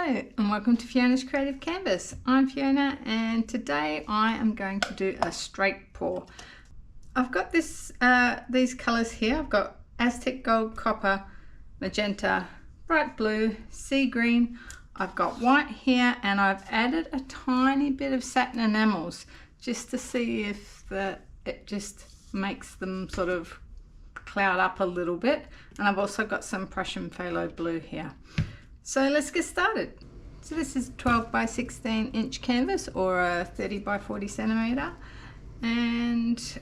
and welcome to Fiona's Creative Canvas. I'm Fiona and today I am going to do a straight pour. I've got these colours here. I've got Aztec gold, copper, magenta, bright blue, sea green. I've got white here and I've added a tiny bit of satin enamels just to see if it just makes them sort of cloud up a little bit. And I've also got some Prussian phthalo blue here. So let's get started. So this is a 12 by 16 inch canvas or a 30 by 40 centimeter, and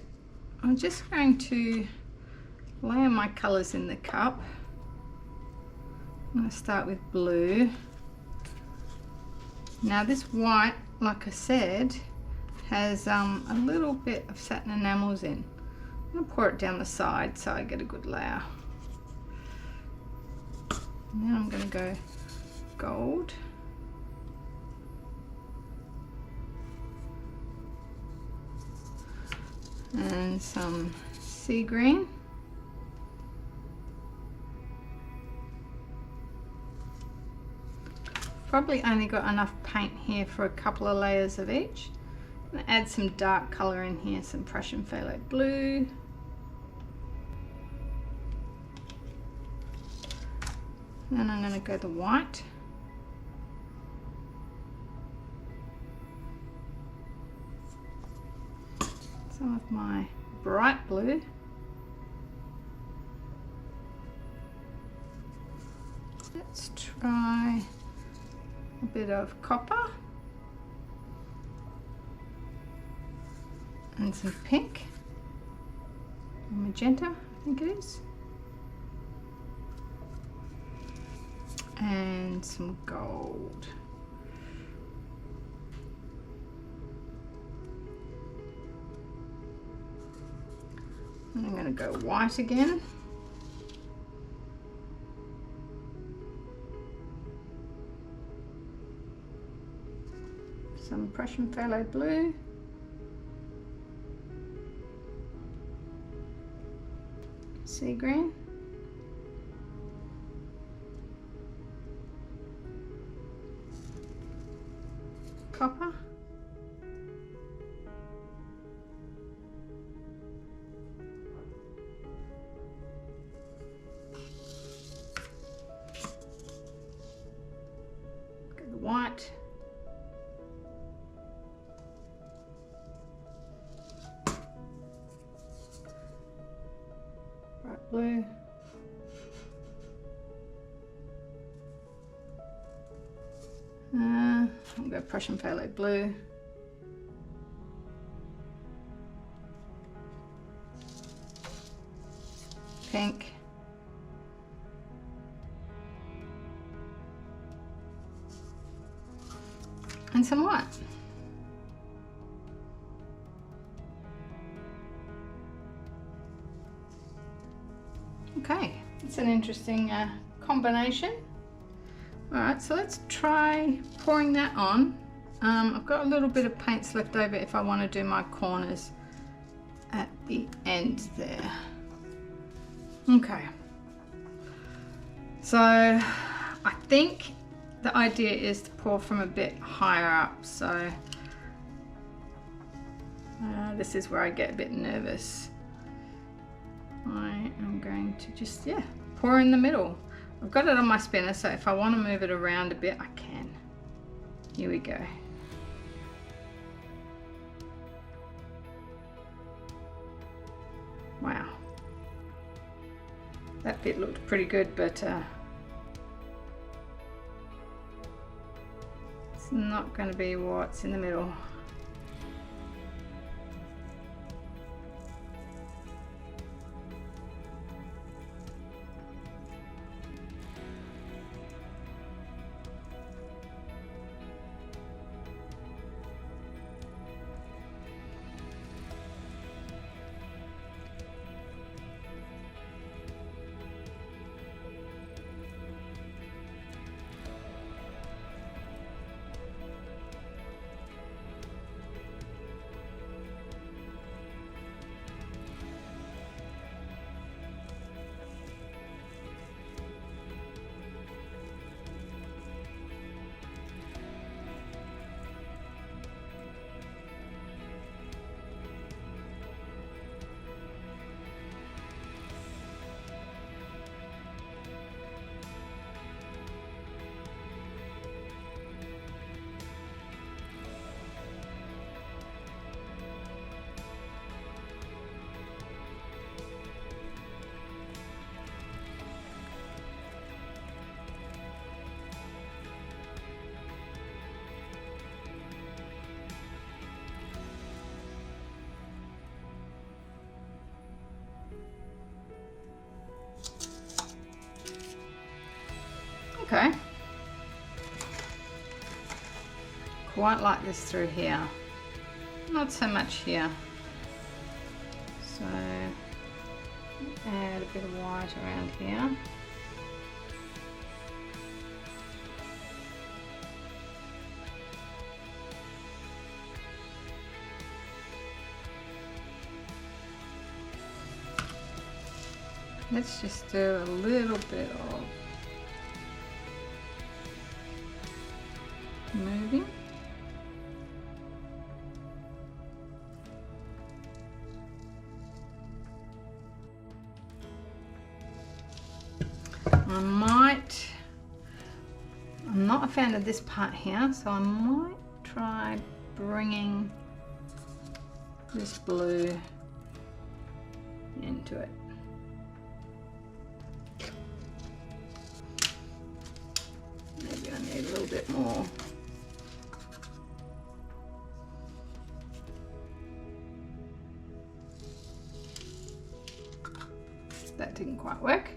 I'm just going to layer my colors in the cup. I'm going to start with blue. Now this white, like I said, has a little bit of satin enamels in. I'm going to pour it down the side so I get a good layer. Now I'm going to go gold. And some sea green. Probably only got enough paint here for a couple of layers of each. I'm going to add some dark colour in here, some Prussian phthalo blue. Then I'm going to go the white. Some of my bright blue. Let's try a bit of copper and some pink, magenta I think it is, and some gold. I'm going to go white again. Some Prussian phthalo blue. Sea green. Copper. White, bright blue, I'll go Prussian phthalo blue, pink, and some white. Okay, it's an interesting combination. Alright, so let's try pouring that on. I've got a little bit of paints left over if I want to do my corners at the end there. Okay, so I think the idea is to pour from a bit higher up, so this is where I get a bit nervous. I am going to just, pour in the middle. I've got it on my spinner, so if I want to move it around a bit, I can. Here we go. Wow. That bit looked pretty good, but it's not going to be what's in the middle. Okay. Quite like this through here. Not so much here. So add a bit of white around here. Let's just do a little bit of moving. I'm not a fan of this part here, so I might try bringing this blue into it. Maybe I need a little bit more. That didn't quite work.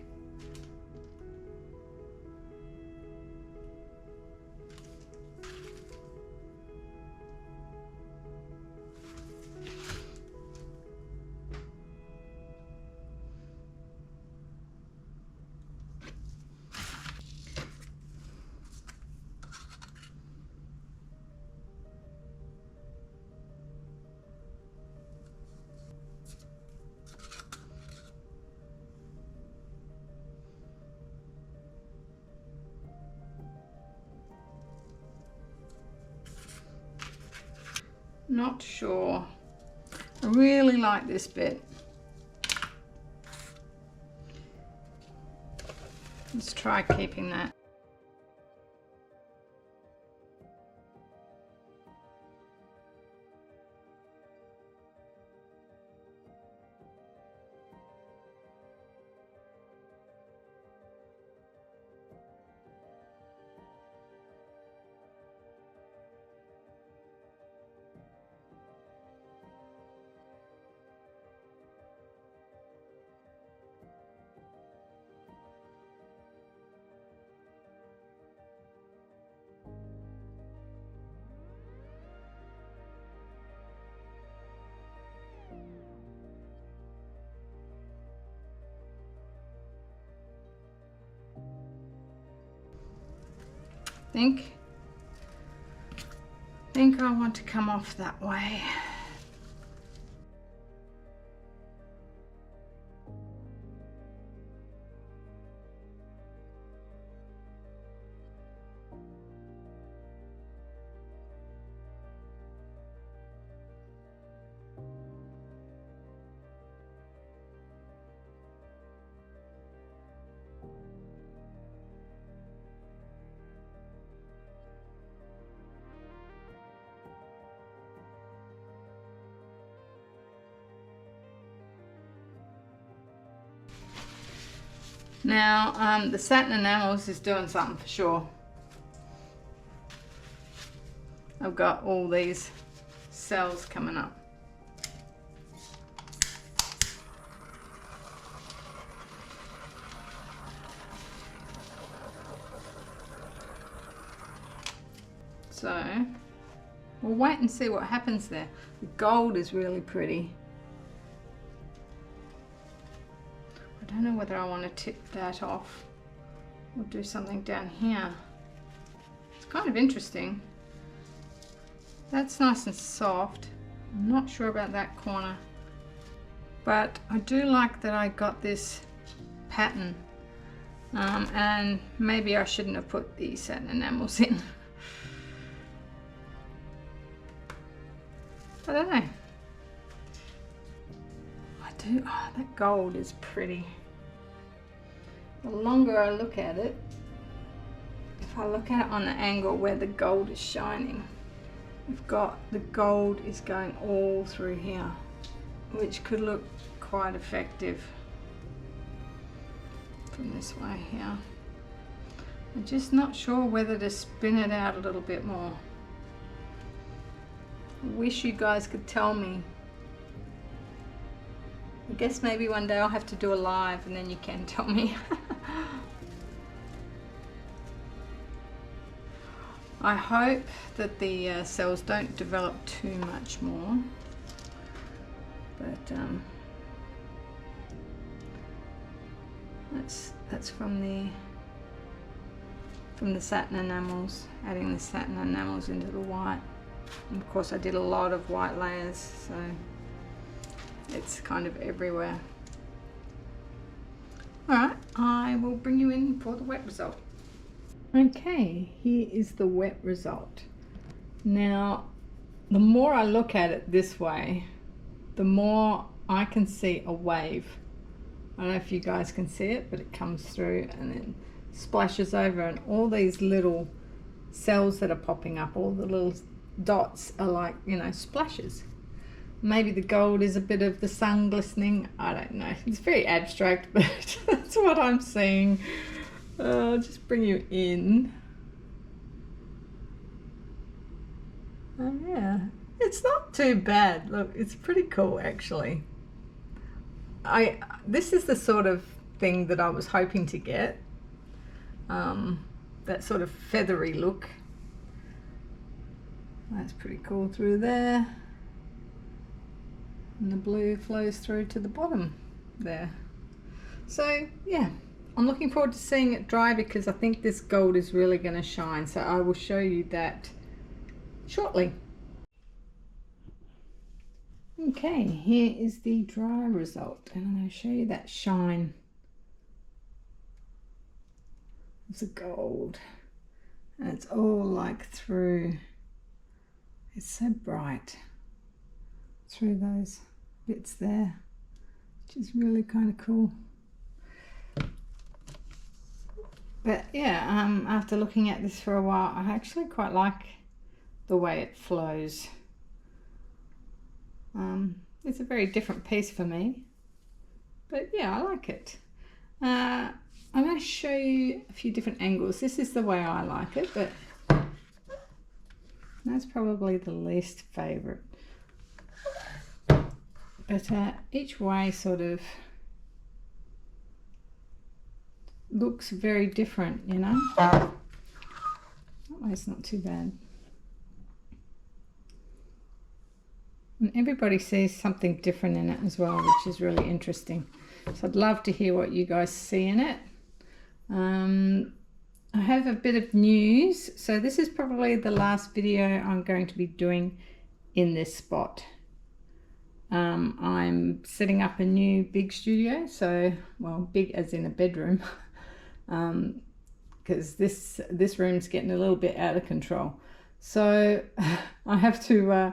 Not sure. I really like this bit. Let's try keeping that. Think I want to come off that way. Now, the Satin Enamels is doing something for sure. I've got all these cells coming up. So, we'll wait and see what happens there. The gold is really pretty. I don't know whether I want to tip that off or do something down here. It's kind of interesting. That's nice and soft. I'm not sure about that corner, but I do like that I got this pattern, and maybe I shouldn't have put the satin enamels in. I don't know. Oh, that gold is pretty. The longer I look at it, if I look at it on the angle where the gold is shining, we've got the gold is going all through here, which could look quite effective from this way here. I'm just not sure whether to spin it out a little bit more. I wish you guys could tell me. I guess maybe one day I'll have to do a live and then you can tell me. I hope that the cells don't develop too much more, but that's from the satin enamels, adding the satin enamels into the white. And of course I did a lot of white layers, so it's kind of everywhere. Alright, I will bring you in for the wet result. Okay, here is the wet result. Now, the more I look at it this way, the more I can see a wave. I don't know if you guys can see it, but it comes through and then splashes over, and all these little cells that are popping up, all the little dots are like, you know, splashes. Maybe the gold is a bit of the sun glistening. I don't know. It's very abstract, but that's what I'm seeing. I'll just bring you in. Oh yeah, it's not too bad. Look, it's pretty cool actually. This is the sort of thing that I was hoping to get. That sort of feathery look. That's pretty cool through there. And the blue flows through to the bottom there. So yeah, I'm looking forward to seeing it dry because I think this gold is really going to shine. So I will show you that shortly. Okay, here is the dry result, and I'm going to show you that shine of the gold. And it's all like through, it's so bright through those bits there, which is really kind of cool. But yeah, after looking at this for a while, I actually quite like the way it flows. It's a very different piece for me, but yeah, I like it. I'm going to show you a few different angles. This is the way I like it, but that's probably the least favorite. But each way sort of looks very different, you know. That way's not too bad. And everybody sees something different in it as well, which is really interesting. So I'd love to hear what you guys see in it. I have a bit of news. So this is probably the last video I'm going to be doing in this spot. I'm setting up a new big studio. So, well, big as in a bedroom. Because this room's getting a little bit out of control. So I have to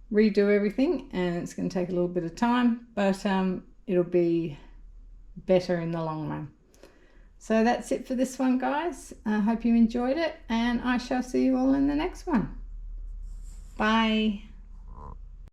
redo everything, and it's going to take a little bit of time, but it'll be better in the long run. So that's it for this one, guys. I hope you enjoyed it, and I shall see you all in the next one. Bye.